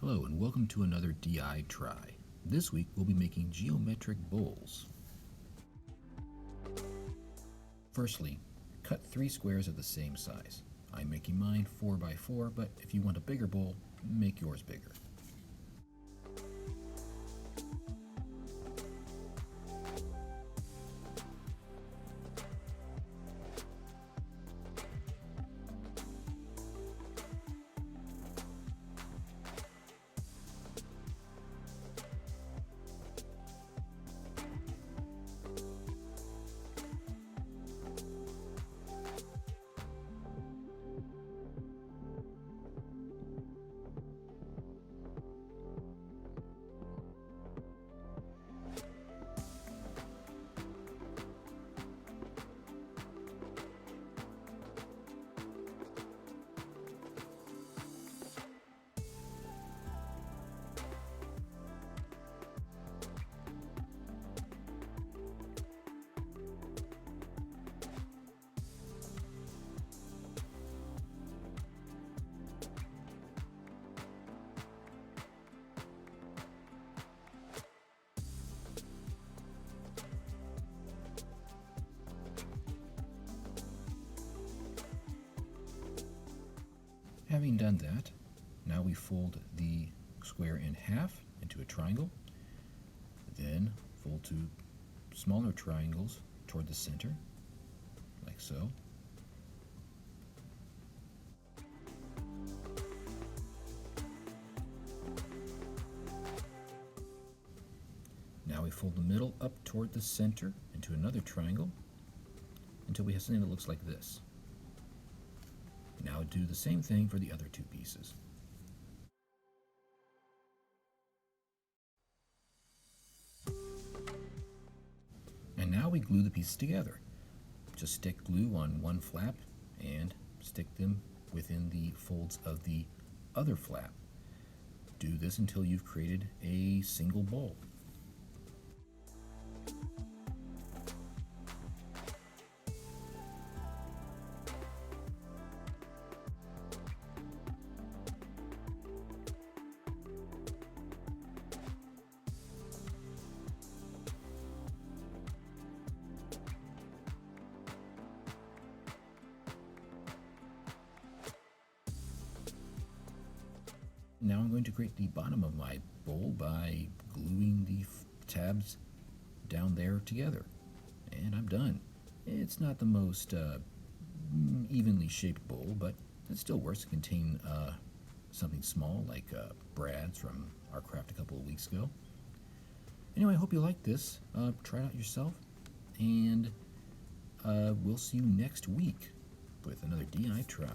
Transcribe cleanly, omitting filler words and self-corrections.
Hello and welcome to another DITry. This week we'll be making geometric bowls. Firstly, cut 3 squares of the same size. I'm making mine 4 by 4, but if you want a bigger bowl, make yours bigger. Having done that, now we fold the square in half into a triangle, then fold 2 smaller triangles toward the center, like so. Now we fold the middle up toward the center into another triangle until we have something that looks like this. Now do the same thing for the other 2 pieces. And now we glue the pieces together. Just stick glue on one flap and stick them within the folds of the other flap. Do this until you've created a single bowl. Now I'm going to create the bottom of my bowl by gluing the tabs down there together. And I'm done. It's not the most evenly shaped bowl, but it still works to contain something small like brads from our craft a couple of weeks ago. Anyway, I hope you like this. Try it out yourself, and we'll see you next week with another DITry.